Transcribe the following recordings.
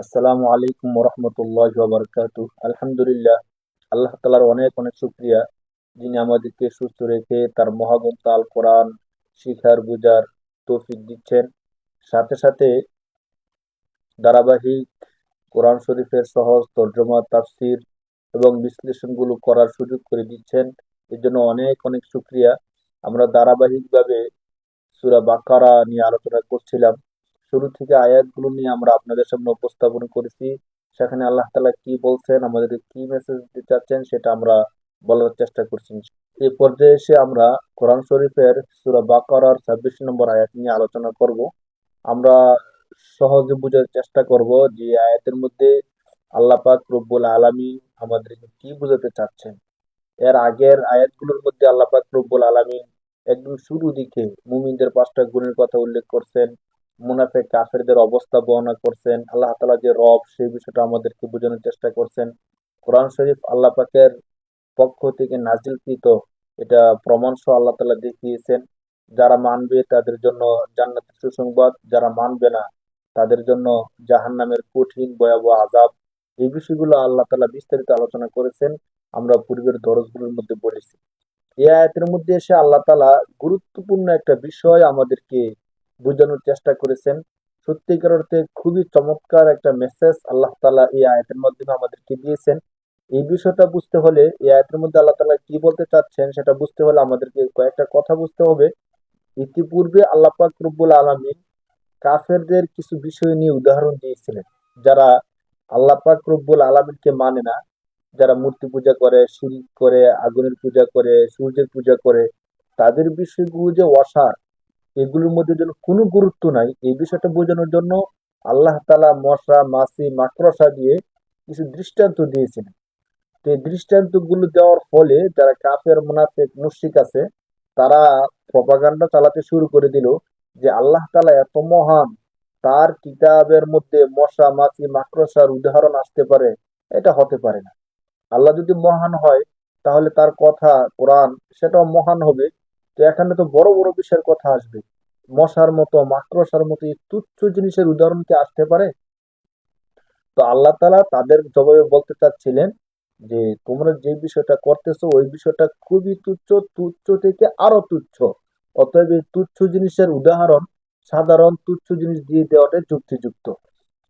আসসালামু আলাইকুম রহমতুল্লাহ বারকাতু। আলহামদুলিল্লাহ, আল্লাহ তালার অনেক অনেক শুক্রিয়া, যিনি আমাদেরকে সুস্থ রেখে তার মহাগ্রন্থ আল কোরআন শিখার বুঝার তৌফিক দিচ্ছেন। সাথে সাথে ধারাবাহিক কোরআন শরীফের সহজ তর্জমা, তাফসির এবং বিশ্লেষণগুলো করার সুযোগ করে দিচ্ছেন। এর জন্য অনেক অনেক শুক্রিয়া। আমরা ধারাবাহিকভাবে সূরা বাকারা নিয়ে আলোচনা করছিলাম। শুরু থেকে আয়াতগুলো নিয়ে আমরা আপনাদের সামনে উপস্থাপন করেছি। সেখানে আল্লাহ তাআলা কি বলছেন, আমাদেরকে কি মেসেজ দিতে চাচ্ছেন, সেটা আমরা বলার চেষ্টা করছি। এই পর্যায়ে এসে আমরা কোরআন শরীফের সূরা বাকারার 26 নম্বর আয়াত নিয়ে আলোচনা করব। আমরা সহজে বোঝার চেষ্টা করব যে আয়াতের মধ্যে আল্লাহ পাক রব্বুল আলামিন আমাদেরকে কি বোঝাতে চাচ্ছেন। এর আগের আয়াতগুলোর মধ্যে আল্লাহ পাক রব্বুল আলামিন একদম শুরু দিকে মুমিনদের 5টা গুণের কথা উল্লেখ করছেন, মুনাফিক কাফেরদের অবস্থা বর্ণনা করছেন, আল্লাহ তাআলা যে রব সেই বিষয়টা আমাদেরকে বোঝানোর চেষ্টা করছেন। কোরআন শরীফ আল্লাহ পাকের পক্ষ থেকে নাজিলকৃত, এটা প্রমাণ সহ আল্লাহ তাআলা দেখিয়েছেন। যারা মানবে তাদের জন্য জান্নাতের সুসংবাদ, যারা মানবে না তাদের জন্য জাহান্নামের কঠিন ভয়াবহ আযাব। এই বিষয়গুলো আল্লাহ তাআলা বিস্তারিত আলোচনা করেছেন, আমরা পূর্বের দরজগুলোর মধ্যে বলেছি। এই আয়াতের মধ্যে এসে আল্লাহ তাআলা গুরুত্বপূর্ণ একটা বিষয় আমাদেরকে বোঝানোর চেষ্টা করেছেন। সত্যিকার অর্থে খুবই চমৎকার একটা মেসেজ আল্লাহ তাআলা এই আয়াতের মাধ্যমে আমাদেরকে দিয়েছেন। এই বিষয়টা বুঝতে হলে, এই আয়াতের মধ্যে আল্লাহ তাআলা কি বলতে চাচ্ছেন সেটা বুঝতে হলে আমাদেরকে কয়েকটা কথা বুঝতে হবে। ইতিপূর্বে আল্লাহ পাক রব্বুল আলামিন কাফেরদের কিছু বিষয় নিয়ে উদাহরণ দিয়েছিলেন, যারা আল্লাহ পাক রব্বুল আলামিনকে মানে না, যারা মূর্তি পূজা করে, শিরক করে, আগুনের পূজা করে, সূর্যের পূজা করে, তাদের বিষয়গুলো যে অসার, এগুলোর মধ্যে যেন কোনো গুরুত্ব নাই, এই বিষয়টা বোঝানোর জন্য আল্লাহ তাআলা মশা মাছি মাকড়সা দিয়ে কিছু দৃষ্টান্ত দিয়েছিলেন। তো এই দৃষ্টান্তগুলো দেওয়ার ফলে যারা কাফের মুনাফিক মুশরিক আছে, তারা প্রপাগান্ডা চালাতে শুরু করে দিল যে আল্লাহ তাআলা এত মহান, তার কিতাবের মধ্যে মশা মাছি মাকড়সার উদাহরণ আসতে পারে? এটা হতে পারে না। আল্লাহ যদি মহান হয়, তাহলে তার কথা কোরআন সেটাও মহান হবে। তো এখানে তো বড় বড় বিষয়ের কথা আসবে, মশার মতো মাকড়সার মতো এই তুচ্ছ জিনিসের উদাহরণ কি আসতে পারে? তো আল্লাহ তাআলা তাদের জবাবে বলতে চাচ্ছিলেন যে তোমরা যে বিষয়টা করতেছো ওই বিষয়টা খুবই তুচ্ছ, তুচ্ছ থেকে আরো তুচ্ছ। অতএব এই তুচ্ছ জিনিসের উদাহরণ সাধারণ তুচ্ছ জিনিস দিয়ে দেওয়াটা যুক্তিযুক্ত।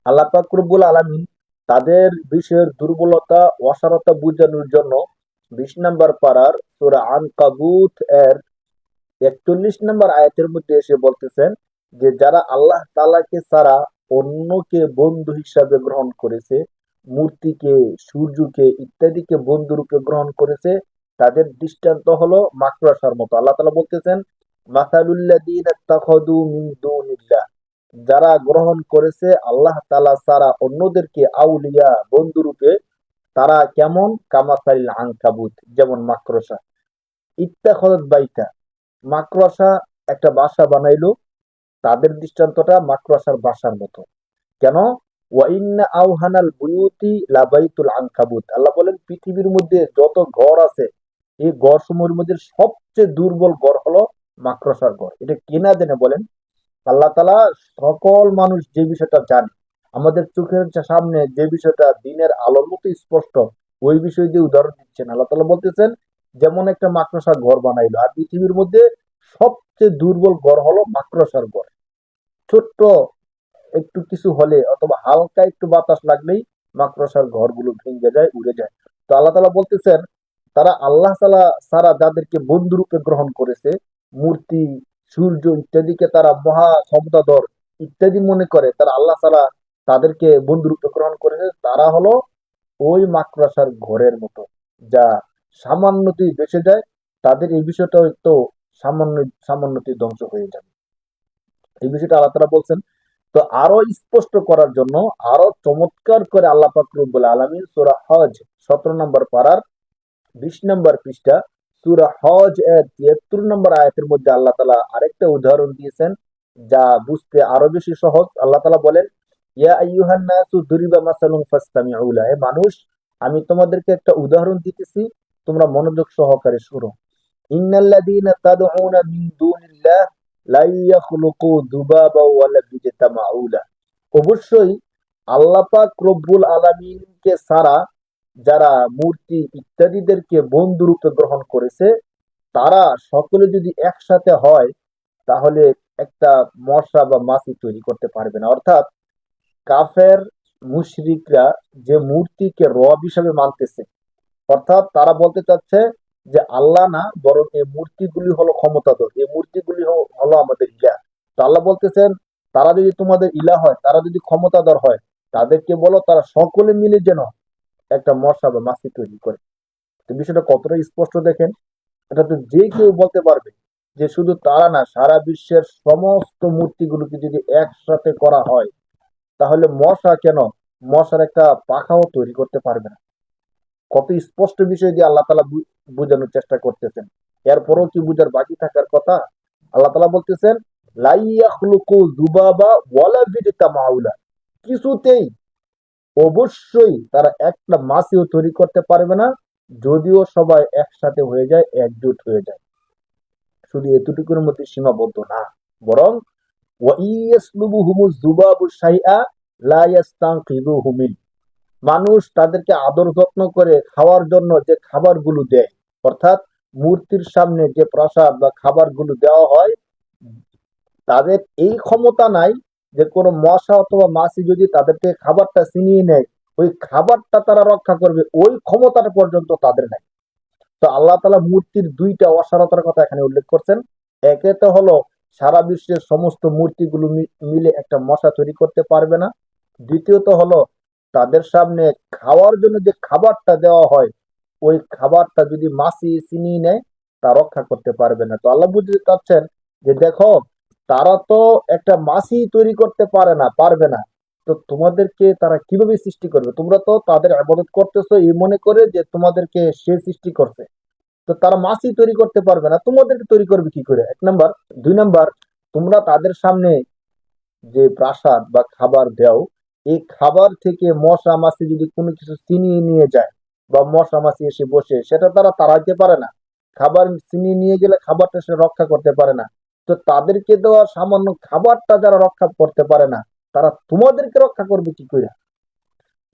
আল্লাহ পাক রব্বুল আলামিন তাদের বিষয়ের দুর্বলতা অসারতা বোঝানোর জন্য 20 নম্বর পারার সূরা আনকাবুত এর 41 নম্বর আয়াতের মধ্যে এসে বলতেছেন যে যারা আল্লাহ তাআলাকে ছাড়া অন্যকে বন্ধু হিসাবে গ্রহণ করেছে, মূর্তিকে, সূর্যকে ইত্যাদিকে বন্ধু রূপে গ্রহণ করেছে, তাদের দৃষ্টান্ত হলো মাকড়সার মতো। আল্লাহ তাআলা বলতেছেন মাসালুল্লাযীনা ইত্তাখাযু মিন দুনিল্লাহ, যারা গ্রহণ করেছে আল্লাহ তাআলা ছাড়া অন্যদেরকে আউলিয়া বন্ধু রূপে, তারা কেমন কামাসালিল আনকাবুত, যেমন মাকড়সা। ইত্তাখাযাত বাইতা, মাকড়সা একটা বাসা বানাইলো, তাদের দৃষ্টান্তটা মাকড়সার বাসার মতো। কেন? ওয়া ইন্না আওহানাল বুয়ুতি লাবাইতুল আনকাবুত, আল্লাহ বলেন পৃথিবীর মধ্যে যত ঘর আছে, এই ঘর সমূহের মধ্যে সবচেয়ে দুর্বল ঘর হলো মাকড়সার ঘর। এটা কেনা দেনে বলেন? আল্লাহ তাআলা সকল মানুষ যে বিষয়টা জানে, আমাদের চোখের সামনে যে বিষয়টা দিনের আলোর মতো স্পষ্ট, ওই বিষয় দিয়ে উদাহরণ দিচ্ছেন। আল্লাহ তাআলা বলতেছেন যেমন একটা মাকড়সা ঘর বানাইলো, আর পৃথিবীর মধ্যে সবচেয়ে দুর্বল ঘর হলো মাকড়সার ঘর। ছোট্ট একটু কিছু হলে অথবা হালকা একটু বাতাস লাগলেই মাকড়সার ঘরগুলো ভেঙে যায়, উড়ে যায়। তো আল্লাহ তাআলা বলতেছেন তারা আল্লাহ তাআলা ছাড়া যাদেরকে বন্ধু রূপে গ্রহণ করেছে, মূর্তি, সূর্য ইত্যাদিকে তারা মহা ক্ষমতাধর ইত্যাদি মনে করে, তারা আল্লাহ ছাড়া তাদেরকে বন্ধু রূপে গ্রহণ করেছে, তারা হলো ওই মাকড়সার ঘরের মতো, যা সামান্যতেই বেঁচে যায়। তাদের এই বিষয়টা তো সামান্য সামান্যতেই ধ্বংস হয়ে যাবে। এই বিষয়টা আল্লাহ তাআলা বলছেন। তো আরো স্পষ্ট করার জন্য আরো চমৎকার করে আল্লাহ পাক রব্বুল আলামিন সূরা হজ 17 নম্বর পারার 20 নম্বর পৃষ্ঠা সূরা হজ এর 73 নম্বর আয়াতের মধ্যে আল্লাহ তাআলা আরেকটা উদাহরণ দিয়েছেন, যা বুঝতে আরো বেশি সহজ। আল্লাহ তাআলা বলেন ইয়া আইয়ুহান নাসু দুরিবা মাসালুন ফাসতামিউ লা, হে মানুষ, আমি তোমাদেরকে একটা উদাহরণ দিতেছি, তোমরা মনোযোগ সহকারে শুনো। ইন্নাল্লাযীনা তাদউনা মিন দুনিল্লাহ লা ইয়াখলুকু যুবাবা ওয়ালা ইয়াজতামাউ লা, অবশ্যই আল্লাহ পাক রব্বুল আলামিনকে ছাড়া যারা মূর্তি ইত্যাদিদেরকে বন্ধুরূপে গ্রহণ করেছে, তারা সকলে যদি একসাথে হয় তাহলে একটা মশা বা মাছি তৈরি করতে পারবে না। অর্থাৎ কাফের মুশরিকরা যে মূর্তিকে রব হিসাবে মানতেছে, অর্থাৎ তারা বলতে চাচ্ছে যে আল্লাহ না, বরং এই মূর্তিগুলি হলো ক্ষমতাধর, এই মূর্তিগুলি হলো আমাদের ইলাহ। তো আল্লাহ বলতেছেন, তারা যদি তোমাদের ইলাহ হয়, তারা যদি ক্ষমতাধর হয়, তাদেরকে বলো তারা সকলে মিলে যেন একটা মশা বা মাছি তৈরি করে। তো বিষয়টা কতটা স্পষ্ট দেখেন। এটা তো যে কেউ বলতে পারবে যে শুধু তারা না, সারা বিশ্বের সমস্ত মূর্তিগুলোকে যদি একসাথে করা হয় তাহলে মশা কেন, মশার একটা পাখাও তৈরি করতে পারবে না। কত স্পষ্ট বিষয় দিয়ে আল্লাহ তালা বোঝানোর চেষ্টা করতেছেন। এরপরও কি বুঝার বাকি থাকার কথা? আল্লাহ তালা বলতেছেন, লাইয়াখলুকু যুবাবা ওয়ালা যিদতা মাউলা, কিছুতেই, অবশ্যই তারা একটা মাছিও তৈরি করতে পারবে না, যদিও সবাই একসাথে হয়ে যায়, একজোট হয়ে যায়। শুধু এতটুকুর মধ্যে সীমাবদ্ধ না, বরং ওয়াইয়াসলুবুহুমুজ যুবাবু শাইআ লা ইস্তানকিযুহু মিন, মানুষ তাদেরকে আদর যত্ন করে খাওয়ার জন্য যে খাবারগুলো দেয়, অর্থাৎ মূর্তির সামনে যে প্রসাদ বা খাবারগুলো দেওয়া হয়, তাদের এই ক্ষমতা নাই যে কোনো মশা অথবা মাছি যদি তাদের থেকে খাবারটা ছিনিয়ে নেয়, ওই খাবারটা তারা রক্ষা করবে, ওই ক্ষমতাটা পর্যন্ত তাদের নাই। তো আল্লাহ তালা মূর্তির দুইটা অসারতার কথা এখানে উল্লেখ করছেন। একে তো হলো সারা বিশ্বের সমস্ত মূর্তিগুলো মিলে একটা মশা তৈরি করতে পারবে না। দ্বিতীয়ত হলো তাদের সামনে খাওয়ার জন্য যে খাবারটা দেওয়া হয়, ওই খাবারটা যদি মাছি ছিনিয়ে নেয়, তা রক্ষা করতে পারবে না। তো আল্লাহ বুঝতে চাচ্ছেন যে দেখো, তারা তো একটা মাছি তৈরি করতে পারবে না, তো তোমাদেরকে তারা কিভাবে সৃষ্টি করবে? তোমরা তো তাদের ইবাদত করতেছো এই মনে করে যে তোমাদেরকে সে সৃষ্টি করছে। তো তারা মাছই তৈরি করতে পারবে না, তোমাদেরকে তৈরি করবে কি করে? এক নাম্বার। দুই নাম্বার, তোমরা তাদের সামনে যে প্রাসাদ বা খাবার দাও, এই খাবার থেকে মশা মাছি যদি কোনো কিছু ছিনিয়ে নিয়ে যায় বা মশা মাছি এসে বসে, সেটা তারা তাড়াইতে পারে না। খাবার ছিনিয়ে নিয়ে গেলে খাবারটা সে রক্ষা করতে পারে না। তো তাদেরকে দেওয়া সামান্য খাবারটা যারা রক্ষা করতে পারে না, তারা তোমাদেরকে রক্ষা করবে কি করে?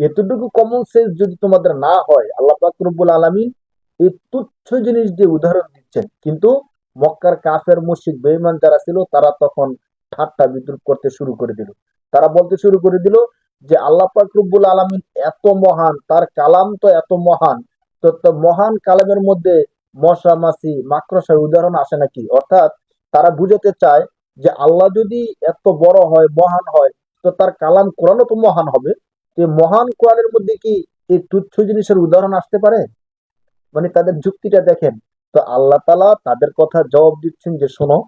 এতটুকু কমন সেন্স যদি তোমাদের না হয়, আল্লাহ পাক রব্বুল আলামিন এই তুচ্ছ জিনিস দিয়ে উদাহরণ দিচ্ছেন, কিন্তু মক্কার কাফের মুশরিক বেঈমান যারা ছিল তারা তখন ঠাট্টা বিদ্রুপ করতে শুরু করে দিল। তারা বলতে শুরু করে দিল যে আল্লাহ পাক রব্বুল আলামিন এত মহান, তার কালাম তো এত মহান, তো মহান কালামের মধ্যে মশা মাছি মাকড়সার উদাহরণ আসে নাকি? অর্থাৎ তারা বুঝাতে চায় যে আল্লাহ যদি এত বড় হয়, মহান হয়, তো তার কালাম কোরআনও তো মহান হবে। এই মহান কোরআনের মধ্যে কি এই তুচ্ছ জিনিসের উদাহরণ আসতে পারে? মানে তাদের যুক্তিটা দেখেন। তো আল্লাহ তালা তাদের কথা জবাব দিচ্ছেন যে শোনো,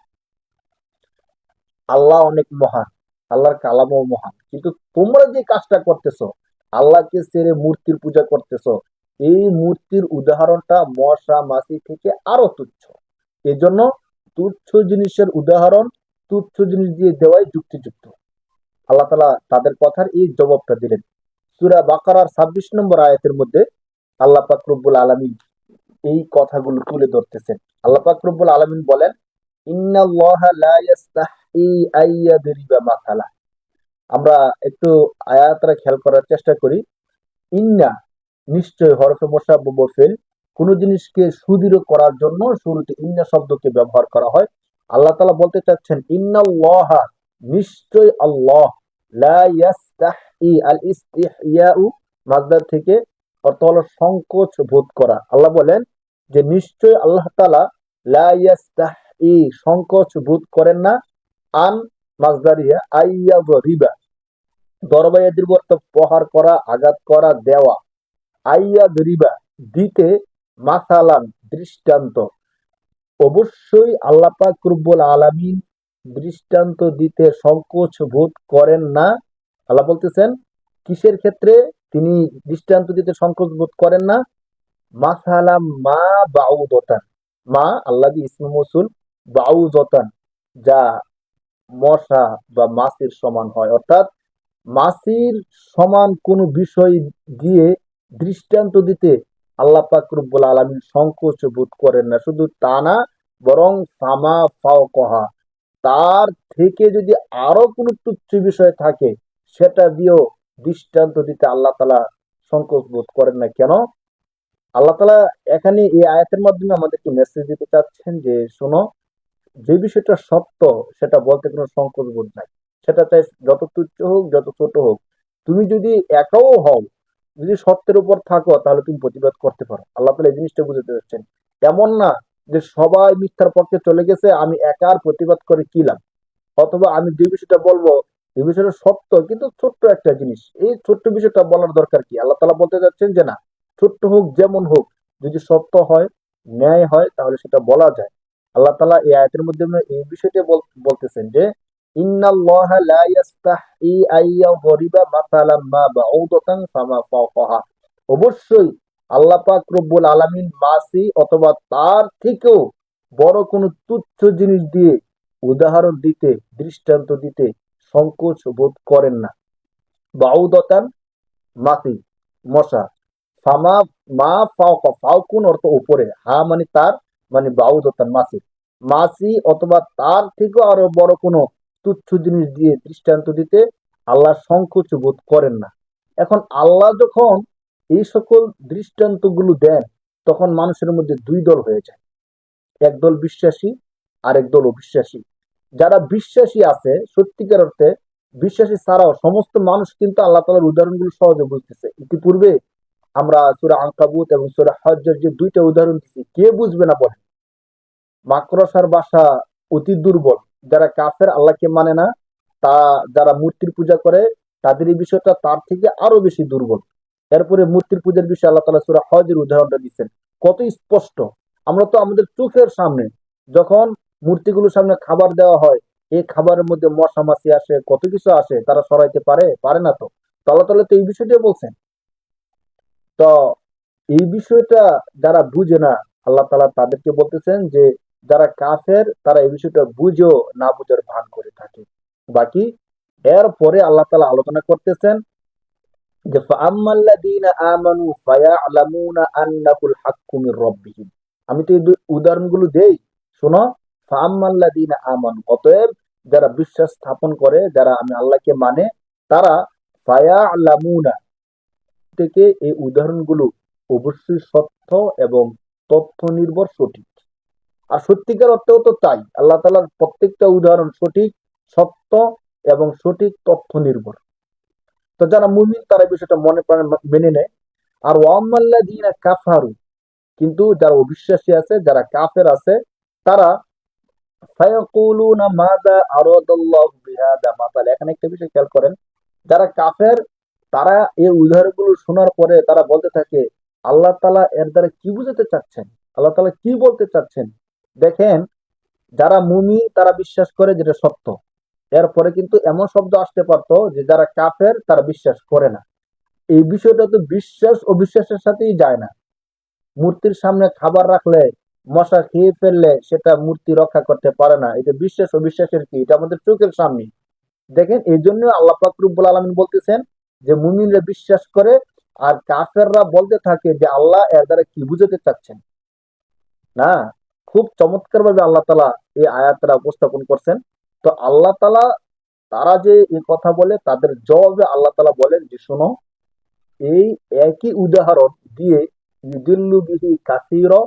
আল্লাহ অনেক মহান, আল্লাহর কালামও মহান, কিন্তু তোমরা যে কাজটা করতেছো, আল্লাহকে ছেড়ে মূর্তির পূজা করতেছো, এই মূর্তির উদাহরণটা মশা মাছি থেকে আরো তুচ্ছ। এজন্য তুচ্ছ জিনিসের উদাহরণ তুচ্ছ জিনিস দিয়ে দেওয়াই যুক্তিযুক্ত। আল্লাহ তালা তাদের কথার এই জবাবটা দিলেন। সূরা বাকারার ২৬ নম্বর আয়াতের মধ্যে আল্লাহ পাক রব্বুল আলামিন এই কথাগুলো তুলে ধরতেছেন। আল্লাহ পাক রব্বুল আলামিন বলেন, ইন্নাল্লাহা লা ইস্তাহয়ী আইয়াদরিবা মাসালা। আমরা একটু আয়াতটা খেয়াল করার চেষ্টা করি। ইন্না, নিশ্চয়, হরফে মুসাব্বব ফেল, কোন জিনিসকে সুদৃঢ় করার জন্য শুরুতে ইন্না শব্দকে ব্যবহার করা হয়। আল্লাহ তাআলা বলতে চাচ্ছেন ইন্নাল্লাহা, নিশ্চয় আল্লাহ, লা ইয়াস্তাহি, আল ইস্তিহইয়াউ মাসদার থেকে, অর্থ হলো সংকোচ বোধ করা। আল্লাহ বলেন যে নিশ্চয় আল্লাহ তাআলা লা ইয়াস্তাহি, সংকোচ বোধ করেন না, আন মাসদারিয়া আইয়া রিবা, দরবাইয়া দীর্ঘ অর্থ প্রহার করা, আঘাত করা, দেওয়া, আইয়া রিবা দিতে, মাসালান দৃষ্টান্ত, অবশ্যই আল্লাহ পাক রব্বুল আলামিন দৃষ্টান্ত দিতে সংকোচ বোধ করেন না। আল্লাহ বলতেছেন কিসের ক্ষেত্রে তিনি দৃষ্টান্ত দিতে সংকোচ বোধ করেন না? মাসালাম মা বাউদতান, মা আল্লাহ ইসমে মৌসুল, বাউদতান যা মশা বা মাছির সমান হয়, অর্থাৎ মাছির সমান কোন বিষয় দিয়ে দৃষ্টান্ত দিতে আল্লাহ পাক রব্বুল আলামিন সংকোচ বোধ করেন না। শুধু তা না, বরং সামা ফাওকহা, তার থেকে যদি আরো কোনো তুচ্ছ বিষয় থাকে সেটা দিয়েও দৃষ্টান্ত দিতে আল্লাহ তাআলা সংকোচ বোধ করেন না কেন? আল্লাহ তাআলা এখানে এই আয়াতের মাধ্যমে আমাদেরকে মেসেজ দিতে চাচ্ছেন যে শোনো, যে বিষয়টা সত্য সেটা বলতে কোনো সংকোচ বোধ নাই। সেটা চাই যত তুচ্ছ হোক, যত ছোট হোক। তুমি যদি একাও হও, যদি সত্যের উপর থাকো, তাহলে তুমি প্রতিবাদ করতে পারো। আল্লাহ তাআলা এই জিনিসটা বুঝাতে চাচ্ছেন। এমন না যে সবাই মিথ্যার পক্ষে চলে গেছে, আমি একার প্রতিবাদ করে কি লাভ? অথবা আমি যে বিষয়টা বলবো, এই বিষয়টা সত্য কিন্তু ছোট্ট একটা জিনিস, এই ছোট্ট বিষয়টা বলার দরকার কি? আল্লাহ তাআলা বলতে চাচ্ছেন যে না, ছোট্ট হোক যেমন হোক, যদি সত্য হয়, ন্যায় হয়, তাহলে সেটা বলা যায়। আল্লাহ তাআলা এই আয়াতের মধ্যে এই বিষয়টা বলতেছেন যে ইন্নাল্লাহা লা ইয়াস্তাহি আইয়াযরিবা মাসালাম মা বাউদাতান ফামা ফাওকাহা। অবশ্যই আল্লাহ পাক রব্বুল আলামিন মাসি অথবা তার থেকেও বড় কোনো তুচ্ছ জিনিস দিয়ে উদাহরণ দিতে, দৃষ্টান্ত দিতে সংকোচ বোধ করেন না। বাউদতান মাসি, মশা। ফামা মা ফাওকা, ফাওকুন অর্থ উপরে, হা মানে তার, মানে বাউদতান মাসি, মাসি অথবা তার থেকেও আরো বড় কোনো তুচ্ছ জিনিস দিয়ে দৃষ্টান্ত দিতে আল্লাহ সংকোচ বোধ করেন না। এখন আল্লাহ যখন এই সকল দৃষ্টান্তগুলো দেন, তখন মানুষের মধ্যে দুই দল হয়ে যায়। একদল বিশ্বাসী, আরেক দল অবিশ্বাসী। যারা বিশ্বাসী আছে সত্যিকার অর্থে, বিশ্বাসী ছাড়াও সমস্ত মানুষ কিন্তু আল্লাহ তাআলার উদাহরণগুলো সহজে বুঝতেছে। ইতিপূর্বে আমরা সূরা আনকাবুত এবং সূরা হজ্জের যে দুইটা উদাহরণ দিচ্ছি, কে বুঝবে না বলেন? মাকড়সার বাসা অতি দুর্বল। যারা কাফের, আল্লাহকে মানে না, তা যারা মূর্তির পূজা করে, তাদের এই বিষয়টা তার থেকে আরো বেশি দুর্বল। এরপরে মূর্তির পূজার বিষয়ে আল্লাহ তাআলা সূরা হজের উদাহরণটা দিচ্ছেন, কত স্পষ্ট। আমরা তো আমাদের চোখের সামনে যখন মূর্তিগুলোর সামনে খাবার দেওয়া হয়, এই খাবারের মধ্যে মশা মাছি আসে, কত কিছু আসে, তারা সরাইতে পারে? পারে না তো। তো আল্লাহ তাআলা তো এই বিষয়টা বলছেন। তো এই বিষয়টা যারা বুঝে না, আল্লাহ তাআলা তাদেরকে বলতেছেন যে যারা কাফের তারা এই বিষয়টা বুঝেও না বুঝার ভান করে থাকে। বাকি এরপরে আল্লাহ তাআলা আলোচনা করতেছেন যে ফাআম্মাল্লাযীনা আমানু ফায়া'লামুনা আন্নাহুল হাক্কু মির রাব্বিহিম। আমি তো এই উদাহরণগুলো দেই, শোনো। ফাআম্মাল্লাযীনা আমানু, অতএব যারা বিশ্বাস স্থাপন করে, যারা আমি আল্লাহকে মানে, তারা ফায়া'লামুনা থেকে এই উদাহরণগুলো অবশ্যই সত্য এবং তথ্য নির্ভর সঠিক। আর সত্যিকার অর্থেও তো তাই, আল্লাহ তাআলার প্রত্যেকটা উদাহরণ সঠিক, সত্য এবং সঠিক তথ্য নির্ভর। তো যারা মুমিন তারা এই বিষয়টা মনে প্রাণে মেনে নেয়। আর ওয়াম্মাল্লাযীনা কাফারু, কিন্তু যারা অবিশ্বাসী আছে, যারা কাফের আছে, তারা ফায়াকুলুনা মাযা আরাদাল্লাহু বিহাদা মাসাল। এখানে একটা বিষয় খেয়াল করেন, যারা কাফের তারা এই উদাহরণগুলো শোনার পরে তারা বলতে থাকে আল্লাহ তাআলা এর দ্বারা কি বুঝাতে চাচ্ছেন, আল্লাহ তাআলা কি বলতে চাচ্ছেন। দেখেন, যারা মুমিন তারা বিশ্বাস করে যেটা সত্য। এরপরে কিন্তু এমন শব্দ আসতে পারতো যে যারা কাফের তারা বিশ্বাস করে না। এই বিষয়টা তো বিশ্বাস অবিশ্বাসের সাথেই যায় না। মূর্তির সামনে খাবার রাখলে মশা খেয়ে ফেললে সেটা মূর্তি রক্ষা করতে পারে না, এটা বিশ্বাস অবিশ্বাসের কি? এটা আমাদের চোখের সামনে। দেখেন, এই জন্য আল্লাহ পাক রব্বুল আলামিন বলতেছেন যে মুমিনরা বিশ্বাস করে, আর কাফেররা বলতে থাকে যে আল্লাহ এর দ্বারা কি বুঝাতে চাচ্ছেন। না, খুব চমৎকার ভাবে আল্লাহ তাআলা এই আয়াতটা উপস্থাপন করছেন। তো আল্লাহ তাআলা তারা যে এই কথা বলে, তাদের জবাবে আল্লাহ তাআলা বলেন যে শোনো, এই একই উদাহরণ দিয়ে ইউদিল্লু বিহি কাসীরা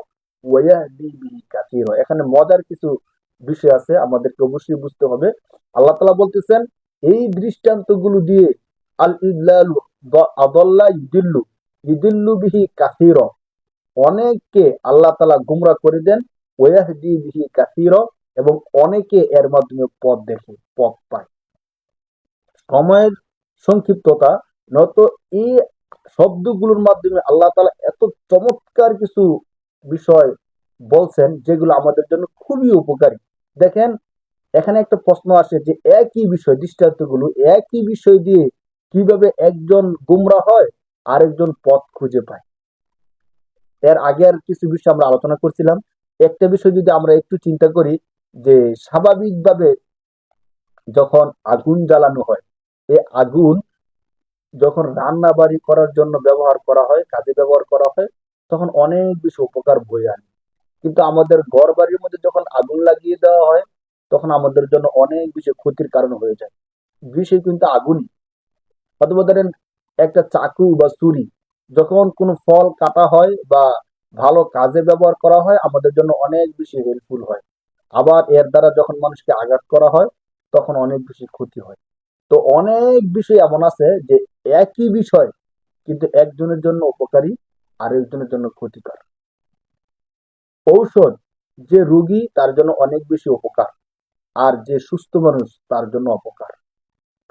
ওয়া ইয়াহদি বিহি কাসীরা। এখানে মজার কিছু বিষয় আছে, আমাদেরকে অবশ্যই বুঝতে হবে। আল্লাহ তাআলা বলতেছেন এই দৃষ্টান্তগুলো দিয়ে আল ইদলালু আদাল্লা ইউদিল্লু, ইউদিল্লু বিহি কাসীরা, অনেককে আল্লাহ তাআলা গুমরাহ করে দেন, ওয়া ইয়াহদি বিহি কাসীরা, এবং অনেকে এর মাধ্যমে পথ দেখে, পথ পায়। সময়ের সংক্ষিপ্ততা, নয়তো এই শব্দগুলোর মাধ্যমে আল্লাহ তাআলা এত চমৎকার কিছু বিষয় বলছেন যেগুলো আমাদের জন্য খুবই উপকারী। দেখেন, এখানে একটা প্রশ্ন আসে যে একই বিষয়, দৃষ্টান্তগুলো একই বিষয় দিয়ে কিভাবে একজন গুমরা হয় আরেকজন পথ খুঁজে পায়। এর আগে আর কিছু বিষয় আমরা আলোচনা করছিলাম। একটা বিষয় যদি আমরা একটু চিন্তা করি, যে স্বাভাবিকভাবে যখন আগুন জ্বালানো হয়, এই আগুন যখন রান্না বাড়ি করার জন্য ব্যবহার করা হয়, কাজে ব্যবহার করা হয়, তখন অনেক বেশি উপকার বয়ে আনে। কিন্তু আমাদের ঘর বাড়ির মধ্যে যখন আগুন লাগিয়ে দেওয়া হয়, তখন আমাদের জন্য অনেক বেশি ক্ষতির কারণ হয়ে যায়। বিষয় কিন্তু আগুনই। অথবা ধরেন একটা চাকু বা ছুরি, যখন কোনো ফল কাটা হয় বা ভালো কাজে ব্যবহার করা হয় আমাদের জন্য অনেক বেশি হেল্পফুল হয়। আবার এর দ্বারা যখন মানুষকে আঘাত করা হয় তখন অনেক বেশি ক্ষতি হয়। তো অনেক বিষয় এমন আছে যে একই বিষয় কিন্তু একজনের জন্য উপকারী আর একজনের জন্য ক্ষতিকর। ঔষধ, যে রোগী তার জন্য অনেক বেশি উপকার, আর যে সুস্থ মানুষ তার জন্য অপকার।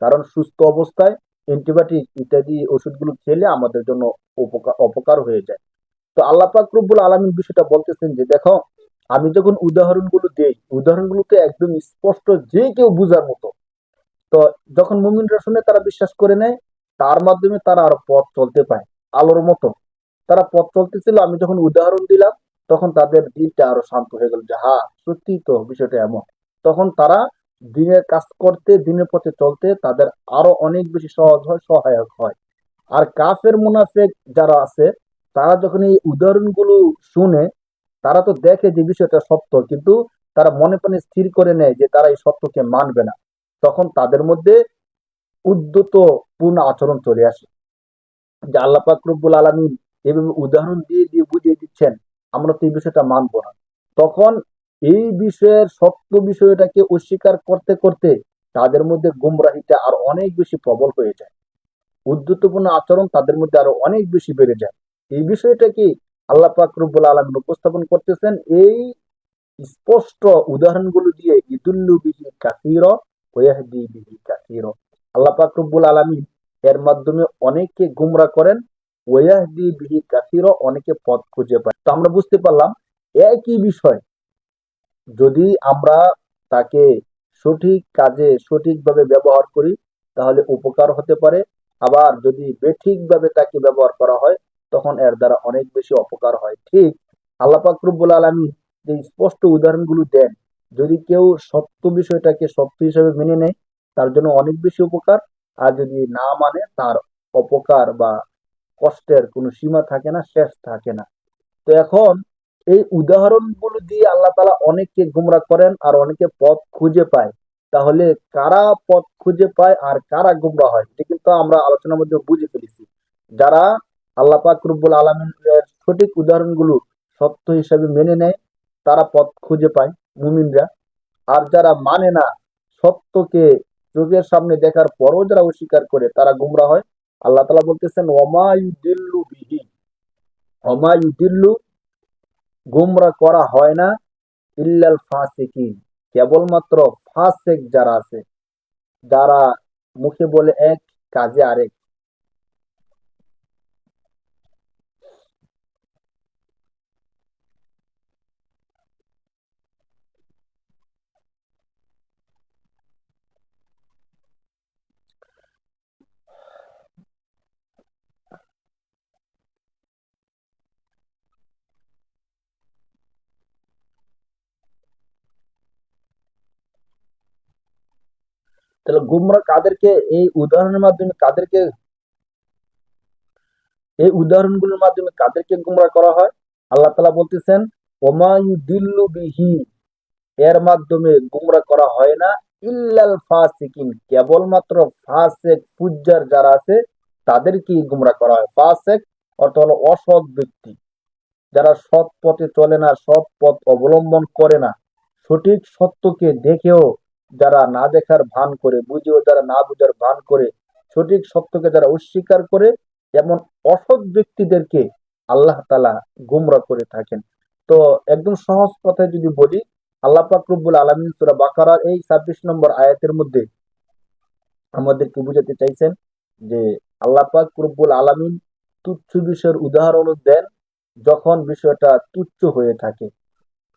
কারণ সুস্থ অবস্থায় অ্যান্টিবায়োটিক ইত্যাদি ওষুধগুলো খেলে আমাদের জন্য উপকার অপকার হয়ে যায়। তো আল্লাহ পাক রব্বুল আলামিন বিষয়টা বলতেছেন যে দেখো, আমি যখন উদাহরণগুলো দেই উদাহরণগুলো তো একদম স্পষ্ট, যে কেউ বুঝার মতো। তো যখন মুমিনরা শুনে তারা বিশ্বাস করে নেয়, তার মাধ্যমে তারা আরো পথ চলতে পায় আলোর মতো। তারা পথ চলতেছিল, আমি যখন উদাহরণ দিলাম তখন তাদের দিলটা আরো শান্ত হয়ে গেল যে হ্যাঁ সত্যি তো বিষয়টা এমন। তখন তারা দিনের কাজ করতে দিনের পথে চলতে তাদের আরো অনেক বেশি সহজ হয়, সহায়ক হয়। আর কাফের মুনাফেক যারা আছে তারা যখন এই উদাহরণগুলো শুনে, তারা তো দেখে যে বিষয়টা সত্য, কিন্তু তারা মনে প্রাণে স্থির করে নেয় যে তারা এই সত্যকে মানবে না। তখন তাদের মধ্যে উদ্ধত পূর্ণ আচরণ চলে আসে, যে আল্লাহ পাক রব্বুল আলামিন এভাবে উদাহরণ দিয়ে দিয়ে বুঝিয়ে দিচ্ছেন আমরা তো এই বিষয়টা মানবো না। তখন এই বিষয়ের সত্য বিষয়টাকে অস্বীকার করতে করতে তাদের মধ্যে গুমরাহিটা আর অনেক বেশি প্রবল হয়ে যায়, উদ্ধতপূর্ণ আচরণ তাদের মধ্যে আরো অনেক বেশি বেড়ে যায়। এই বিষয়টা কি আল্লাহ পাক রব্বুল আলামিন উপস্থাপন করতেছেন এই স্পষ্ট উদাহরণগুলো দিয়ে, ইদুল্লু বিহি কাসীরা ওয়া ইয়াহদি বিহি কাসীরা। আল্লাহ পাক রব্বুল আলামিন এর মাধ্যমে অনেককে গুমরা করেন, ওয়া ইয়াহদি বিহি কাসীরা, অনেকে পথ খুঁজে পায়। তো আমরা বুঝতে পারলাম একই বিষয় যদি আমরা তাকে সঠিক কাজে সঠিকভাবে ব্যবহার করি তাহলে উপকার হতে পারে, আবার যদি বেঠিকভাবে তাকে ব্যবহার করা হয় তখন এর দ্বারা অনেক বেশি অপকার হয়। ঠিক আল্লাহ পাক রব্বুল আলামিন যে স্পষ্ট উদাহরণগুলো দেন, যদি কেউ সত্য বিষয়টাকে সত্য হিসেবে মেনে নেয় তার জন্য অনেক বেশি উপকার, আর যদি না মানে তার অপকার বা কষ্টের কোনো সীমা থাকে না, শেষ থাকে না। তো এখন এই উদাহরণগুলো দিয়ে আল্লাহ তাআলা অনেককে গুমরাহ করেন আর অনেকে পথ খুঁজে পায়। তাহলে কারা পথ খুঁজে পায় আর কারা গুমরাহ হয় এটা কিন্তু আমরা আলোচনার মধ্যে বুঝে ফেলেছি। যারা আল্লাহ পাক রব্বুল আলামিনের সঠিক উদাহরণগুলো সত্য হিসাবে মেনে নেয় তারা পথ খুঁজে পায়, মুমিনরা। আর যারা মানে না, সত্যকে চোখের সামনে দেখার পরও যারা অস্বীকার করে তারা গুমরাহ হয়। আল্লাহ তাআলা বলতেছেন ওয়ামা ইউদিল্লু বিহি, ওয়ামা ইউদিল্লু, গুমরা করা হয় না, ইল্লাল ফাসিকিন, কেবলমাত্র ফাসেক যারা আছে, যারা মুখে বলে এক কাজে আরেক। তাহলে গুমরা কাদেরকে, এই উদাহরণের মাধ্যমে কাদেরকে, এই উদাহরণগুলোর মাধ্যমে কাদেরকে গুমরা করা হয়? আল্লাহ তাআলা বলতেছেন ওমা ইউদিল্লু বিহি, এর মাধ্যমে গুমরা করা হয় না, ইল্লাল ফাসিকিন, কেবলমাত্র ফাসেক ফুজ্জার যারা আছে তাদেরকে গুমরা করা হয়। ফাসেক অর্থ হলো অসৎ ব্যক্তি, যারা সৎ পথে চলে না, সৎ পথ অবলম্বন করে না, সঠিক সত্যকে দেখেও যারা না দেখার ভান করে, বুঝেও যারা না বুঝার ভান করে, সঠিক সত্যকে যারা অস্বীকার করে, এমন অসৎ ব্যক্তিদেরকে আল্লাহ তাআলা গুমরা করে থাকেন। তো একদম সহজ কথায় যদি বলি, আল্লাহ পাক রব্বুল আলামিন সূরা বাকারার এই 26 নম্বর আয়াতের মধ্যে আমাদেরকে বুঝাতে চাইছেন যে আল্লাহ পাক রব্বুল আলামিন তুচ্ছ বিষয়ের উদাহরণ দেন যখন বিষয়টা তুচ্ছ হয়ে থাকে।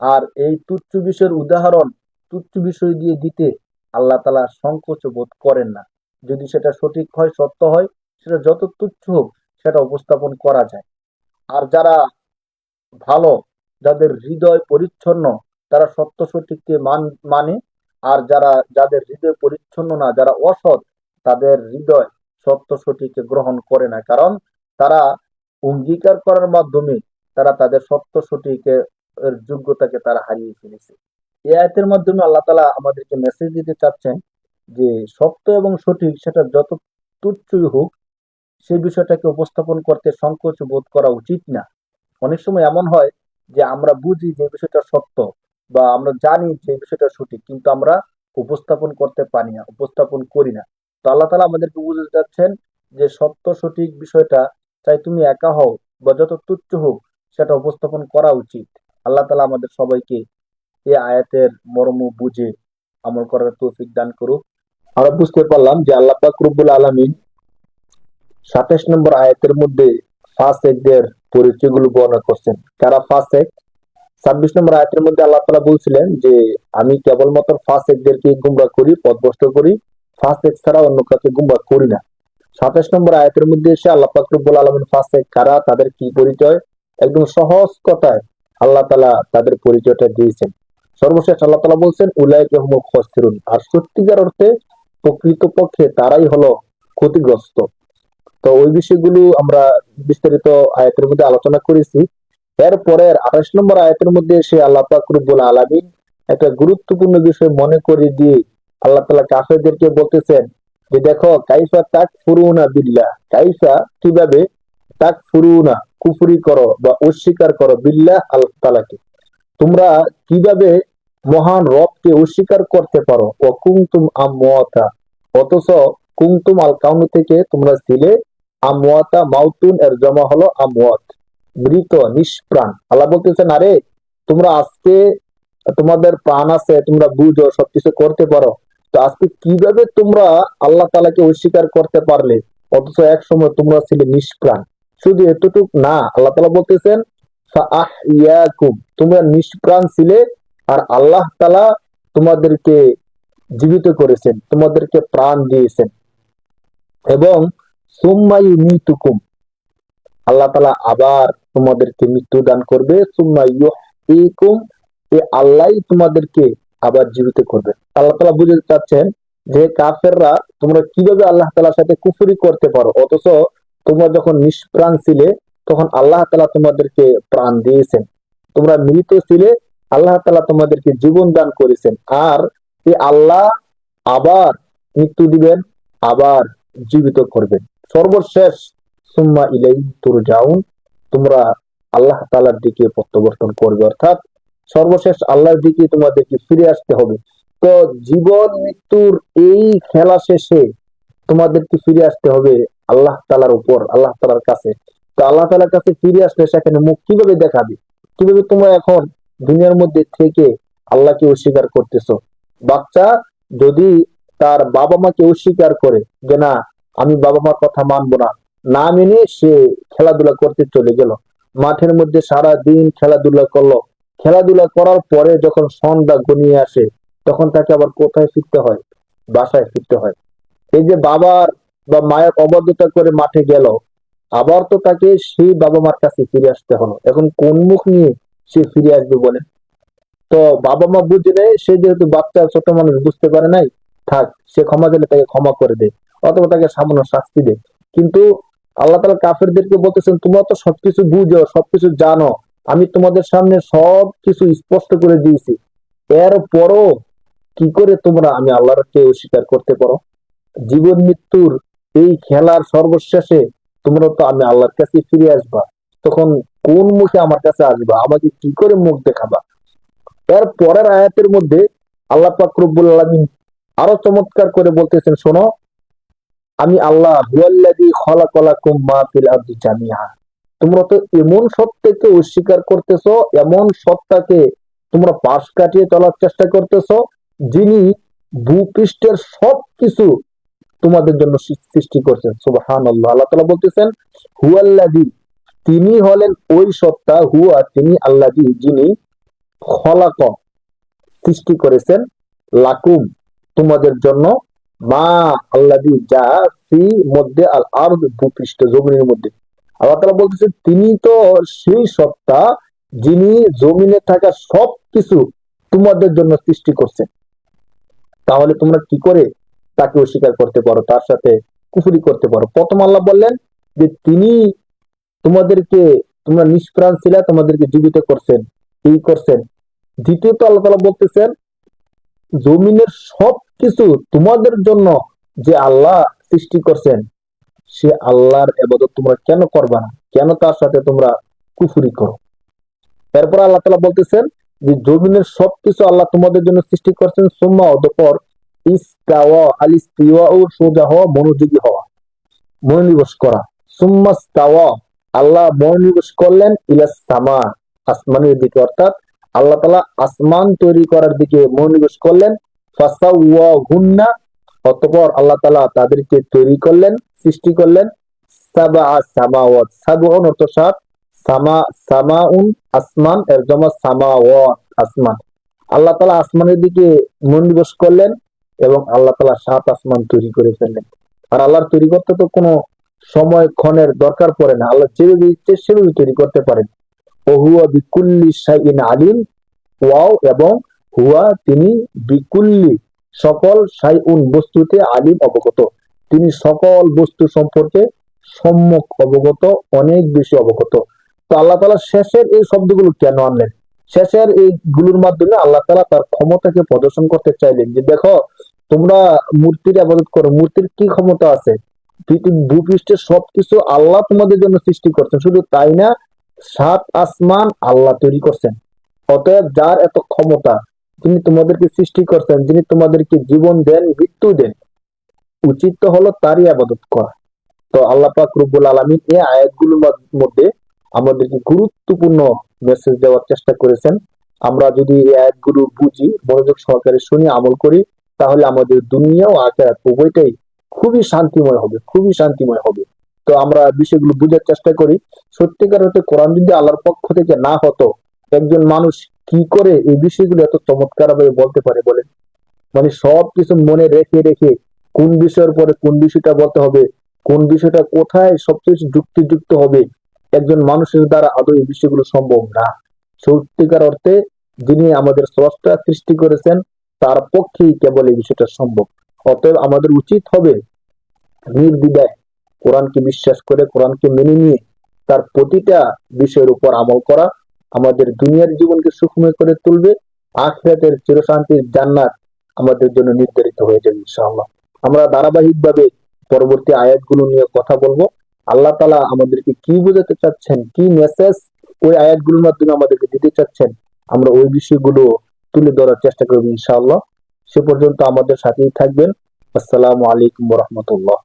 আর এই তুচ্ছ বিষয়ের উদাহরণ তুচ্ছ বিষয় দিয়ে দিতে আল্লাহ তাআলা সংকোচ বোধ করেন না। যদি সেটা সঠিক হয়, সত্য হয়, সেটা যত তুচ্ছ হোক সেটা উপস্থাপন করা যায়। আর যারা ভালো, যাদের হৃদয় পরিচ্ছন্ন, তারা সত্য সঠিককে মানে। আর যাদের হৃদয় পরিচ্ছন্ন না, যারা অসৎ, তাদের হৃদয় সত্য সঠিককে গ্রহণ করে না, কারণ তারা অঙ্গীকার করার মাধ্যমে তারা তাদের সত্য সঠিকের যোগ্যতাকে তারা হারিয়ে ফেলেছে। এই আয়াতের মাধ্যমে আল্লাহ তাআলা আমাদেরকে মেসেজ দিতে চাচ্ছেন যে সত্য এবং সঠিক সেটা যত তুচ্ছই হোক, সেই বিষয়টাকে উপস্থাপন করতে সংকোচ বোধ করা উচিত না। অনেক সময় এমন হয় যে আমরা বুঝি যে বিষয়টা সত্য বা আমরা জানি যে বিষয়টা সঠিক, কিন্তু আমরা উপস্থাপন করতে পারি না, উপস্থাপন করি না। তো আল্লাহ তাআলা আমাদেরকে বুঝাতে চাচ্ছেন যে সত্য সঠিক বিষয়টা, চাই তুমি একা হও বা যত তুচ্ছ হোক, সেটা উপস্থাপন করা উচিত। আল্লাহ তাআলা আমাদের সবাইকে এই আয়াতের মর্ম বুঝে আমল করার তৌফিক দান করুক। আমরা বুঝতে পারলাম যে আল্লাহ পাক রব্বুল আলামিন ২৭ নম্বর আয়াতের মধ্যে ফাসেকদের পরিচয়গুলো বর্ণনা করছেন। কারা ফাসেক? ২৬ নম্বর আয়াতের মধ্যে আল্লাহ তাআলা বলছিলেন যে আমি কেবলমাত্র ফাসেকদেরকে গুমরাহ করি, পথভ্রষ্ট করি, ফাসেক ছাড়া অন্য কাউকে গুমরাহ করি না। ২৭ নম্বর আয়াতের মধ্যে এসে আল্লাহ পাক রব্বুল আলামিন ফাসেক কারা, তাদের কি পরিচয়, একদম সহজ কথায় আল্লাহ তাআলা তাদের পরিচয়টা দিয়েছেন। সর্বশেষ আল্লাহ তাআলা বলছেন উলাইকা হুমুল খাসিরুন, আর সত্যিকার অর্থে প্রকৃতপক্ষে তারাই হলো ক্ষতিগ্রস্ত। তো ওই বিষয়গুলো আমরা বিস্তারিত আয়াতের মধ্যে আলোচনা করেছি। এরপরের ২৮ নম্বর আয়াতের মধ্যে এসে আল্লাহ পাক রব্বুল আলামিন একটা গুরুত্বপূর্ণ বিষয় মনে করে দিয়ে আল্লাহ তাআলা কাফেরদেরকে বলতেছেন যে দেখো কাইফা তাকফুরুনা বিল্লাহ, কাইফা কিভাবে, তাকফুরুনা কুফরি করো বা অস্বীকার করো, বিল্লাহ আল্লাহ তাআলাকে, তোমরা কিভাবে মহান রবকে অস্বীকার করতে পারো, ও কুনতুম আমওয়াতা, অথচ কুনতুম আল কাউন থেকে তোমরা ছিলে আমওয়াতা, মাউতুন এর জমা হলো আমওয়াত, মৃত নিষ্প্রাণ। আল্লাহ বলতেছেন আরে তোমরা আজকে তোমাদের প্রাণ আছে, তোমরা বুঝো সবকিছু করতে পারো, তো আজকে কিভাবে তোমরা আল্লাহ তাআলাকে অস্বীকার করতে পারলে, অথচ এক সময় তোমরা ছিলে নিষ্প্রাণ। শুধু এতটুক না, আল্লাহ তাআলা বলতেছেন ফাআহইয়াকুম, তোমরা নিষ্প্রাণ ছিলে আর আল্লাহ তাআলা তোমাদেরকে জীবিত করেছেন, তোমাদেরকে প্রাণ দিয়েছেন। এবং সুম্মা ইউমিতুকুম, আল্লাহ তাআলা আবার তোমাদেরকে মৃত্যু দান করবে। সুম্মা ইউহয়িকুম, এই আল্লাহই তোমাদেরকে আবার জীবিত করবে। আল্লাহ তাআলা বুঝাতে চাচ্ছেন যে কাফেররা তোমরা কিভাবে আল্লাহ তাআলার সাথে কুফরি করতে পারো, অথচ তোমরা যখন নিষ্প্রাণ ছিলে তখন আল্লাহ তাআলা তোমাদেরকে প্রাণ দিয়েছেন, তোমরা মৃত ছিলে, আল্লাহ তাআলা তোমাদেরকে জীবন দান করেছেন। আর এই আল্লাহ আবার মৃত্যু দিবেন, আবার জীবিত করবেন। সর্বশেষ সুম্মা ইলাইহি তুরজাউন, তোমরা আল্লাহ তাআলার দিকে প্রত্যাবর্তন করবে, অর্থাৎ সর্বশেষ আল্লাহর দিকে তোমাদেরকে ফিরে আসতে হবে। তো জীবন মৃত্যুর এই খেলা শেষে তোমাদেরকে ফিরে আসতে হবে আল্লাহ তাআলার উপর, আল্লাহ তাআলার কাছে। তো আল্লাহ তাআলার কাছে ফিরে আসলে সেখানে মুখ কিভাবে দেখাবে? কিভাবে তোমরা এখন দুনিয়ার মধ্যে থেকে আল্লাহকে অস্বীকার করতেছো? বাচ্চা যদি তার বাবা মাকে অস্বীকার করে যে না আমি বাবা মার কথা মানবো না, না মেনে সে খেলাধুলা করতে চলে গেল, মাঠের মধ্যে সারা দিন খেলাধুলা করলো, খেলাধুলা করার পরে যখন সন্ধ্যা ঘনিয়ে আসে তখন তাকে আবার কোথায় ফিরতে হয়? বাসায় ফিরতে হয়। এই যে বাবার বা মায়ের অবাধ্যতা করে মাঠে গেল, আবার তো তাকে সেই বাবা মার কাছে ফিরে আসতে হলো। এখন কোন মুখ নিয়ে সে ফিরে আসবে বলেন? তো বাবা মা বুঝে নেয়, সে যেহেতু বাচ্চা ছোট মানুষ বুঝতে পারে নাই, থাক, সে ক্ষমা দিলে তাকে ক্ষমা করে দেয় অথবা তাকে সামান্য শাস্তি দেয়। কিন্তু আল্লাহ তাআলা কাফেরদেরকে বলতেছেন তোমরা তো সবকিছু বুঝো, সবকিছু জানো, আমি তোমাদের সামনে সবকিছু স্পষ্ট করে দিয়েছি, এরপরও কি করে তোমরা আমি আল্লাহকে অস্বীকার করতে পারো? জীবন মৃত্যুর এই খেলার সর্বশেষে তোমরা তো আমি আল্লাহর কাছে ফিরে আসবা, তখন কোন মুখে আমার কাছে আসবা, আমাকে কি করে মুখ দেখাবা? এর পরের আয়াতের মধ্যে আল্লাহ পাক রব্বুল আলামিন আরো চমৎকার করে বলতেছেন শোনো, আমি আল্লাহ হুয়াল্লাযী খালাকালাকুম মা ফিল আরদি জামিআ, তোমরা তো এমন সত্যকে অস্বীকার করতেছো, এমন সত্তাকে তোমরা পাশ কাটিয়ে চলার চেষ্টা করতেছো যিনি ভূপৃষ্ঠের সবকিছু তোমাদের জন্য সৃষ্টি করছেন। সুবহানাল্লাহ। আল্লাহ তাআলা বলতেছেন হুয়াল্লাযী, তিনি হলেন ওই সত্তা, হুয়া তিনি, আল্লাযী যিনি, খলাক সৃষ্টি করেছেন, লাকুম তোমাদের জন্য, মা আল্লাযী যা, ফি মধ্যে, আল আরদ ভূপৃষ্ঠ জমিনের মধ্যে। আল্লাহ তাআলা বলতেছেন তিনি তো সেই সত্তা যিনি জমিনে থাকা সবকিছু তোমাদের জন্য সৃষ্টি করছেন। তাহলে তোমরা কি করে তাকে অস্বীকার করতে পারো, তার সাথে কুফরি করতে পারো? প্রথম আল্লাহ বললেন যে তিনি তোমাদেরকে, তোমরা নিষ্প্রাণ ছিলা, তোমাদেরকে জীবিত করছেন, এই করছেন। দ্বিতীয়ত আল্লাহ তাআলা বলতেছেন জমিনের সবকিছু তোমাদের জন্য যে আল্লাহ সৃষ্টি করছেন, সে আল্লাহর ইবাদত তোমরা কেন করবা না, কেন তার সাথে তোমরা কুফরি করো? এরপর আল্লাহ তাআলা বলতেছেন যে জমিনের সবকিছু আল্লাহ তোমাদের জন্য সৃষ্টি করছেন, সুম্মা অতঃপর ইস্তাওয়া, আল ইস্তিওয়া ও সোজা হওয়া, মনোযোগী হওয়া, মনোনিবেশ করা। সুম্মা ইস্তাওয়া, আল্লাহ মনোনিবেশ করলেন, ইলাস সামা, আসমানের দিকে, অর্থাৎ আল্লাহ তাআলা আসমান তৈরি করার দিকে মনোনিবেশ করলেন। ফাসাওয়াহুন্না, অতঃপর আল্লাহ তাআলা তাদেরকে তৈরি করলেন, সৃষ্টি করলেন। সাবআ সামাওয়াত, সাবউন অর্থ সাত, সামা, সামাউন আসমান, এর জমা সামাওয়াত আসমান। আল্লাহ তাআলা আসমানের দিকে মনোনিবেশ করলেন এবং আল্লাহ তাআলা সাত আসমান তৈরি করে ফেললেন। আর আল্লাহর তৈরি করতে তো কোনো সময় ক্ষণের দরকার পড়ে না, আল্লাহ যেভাবে ইচ্ছে সেভাবে তৈরি করতে পারেন। ওহুয়া বিকুল্লি শাইইন আলিম, ওয়াও এবং হুয়া, তিনি, বিকুল্লি সকল, শাইউন বস্তুতে, আলিম অবগত, তিনি সকল বস্তু সম্পর্কে সম্যক অবগত, অনেক বেশি অবগত। তো আল্লাহ তাআলা শেষের এই শব্দগুলো কেন আনলেন? শেষের এইগুলোর মাধ্যমে আল্লাহ তাআলা তার ক্ষমতাকে প্রদর্শন করতে চাইলেন যে দেখো, তোমরা মূর্তির ইবাদত করো, মূর্তির কি ক্ষমতা আছে? ভূপৃষ্ঠের সবকিছু আল্লাহ তোমাদের জন্য সৃষ্টি করছেন, শুধু তাই না, সাত আসমান আল্লাহ তৈরি করছেন। অতএব যার এত ক্ষমতা, যিনি তোমাদেরকে সৃষ্টি করছেন, যিনি তোমাদেরকে জীবন দেন, মৃত্যু দেন, উচিত তো হলো তারই ইবাদত করা। তো আল্লাহ পাক রব্বুল আলামিন এই আয়াতগুলোর মধ্যে আমাদেরকে গুরুত্বপূর্ণ মেসেজ দেওয়ার চেষ্টা করেছেন। আমরা যদি এই আয়াতগুলো বুঝি, মনোযোগ সহকারে শুনি, আমল করি, তাহলে আমাদের দুনিয়া ও আখিরাত উভয়টাই খুবই শান্তিময় হবে, খুবই শান্তিময় হবে। তো আমরা বিষয়গুলো বুঝার চেষ্টা করি। সত্যিকার অর্থে কোরআন যদি আল্লাহর পক্ষ থেকে না হতো, একজন মানুষ কি করে এই বিষয়গুলো এত চমৎকার ভাবে বলতে পারে বলেন? মানে সবকিছু মনে রেখে রেখে কোন বিষয়ের পরে কোন বিষয়টা বলতে হবে, কোন বিষয়টা কোথায় সবচেয়ে যুক্তিযুক্ত হবে, একজন মানুষের দ্বারা আদৌ এই বিষয়গুলো সম্ভব না। সত্যিকার অর্থে যিনি আমাদের স্রষ্টা সৃষ্টি করেছেন, তার পক্ষেই কেবল এই বিষয়টা সম্ভব। অতএব আমাদের উচিত হবে নির্দ্বিধায় কোরআনকে বিশ্বাস করে, কোরআনকে মেনে নিয়ে তার প্রতিটা বিষয়ের উপর আমল করা আমাদের দুনিয়ার জীবনকে সুখময় করে তুলবে, আখিরাতের চিরশান্তির জান্নাত আমাদের জন্য নির্ধারিত হয়ে যাবে ইনশাআল্লাহ। আমরা ধারাবাহিকভাবে পরবর্তী আয়াতগুলো নিয়ে কথা বলবো। আল্লাহ তাআলা আমাদেরকে কি বোঝাতে চাচ্ছেন, কি মেসেজ ওই আয়াতগুলোর মাধ্যমে আমাদেরকে দিতে চাচ্ছেন, আমরা ওই বিষয়গুলো তুলে ধরার চেষ্টা করবো ইনশাআল্লাহ। সে পর্যন্ত আমাদের সাথেই থাকবেন। আসসালামু আলাইকুম ওয়া রাহমাতুল্লাহ।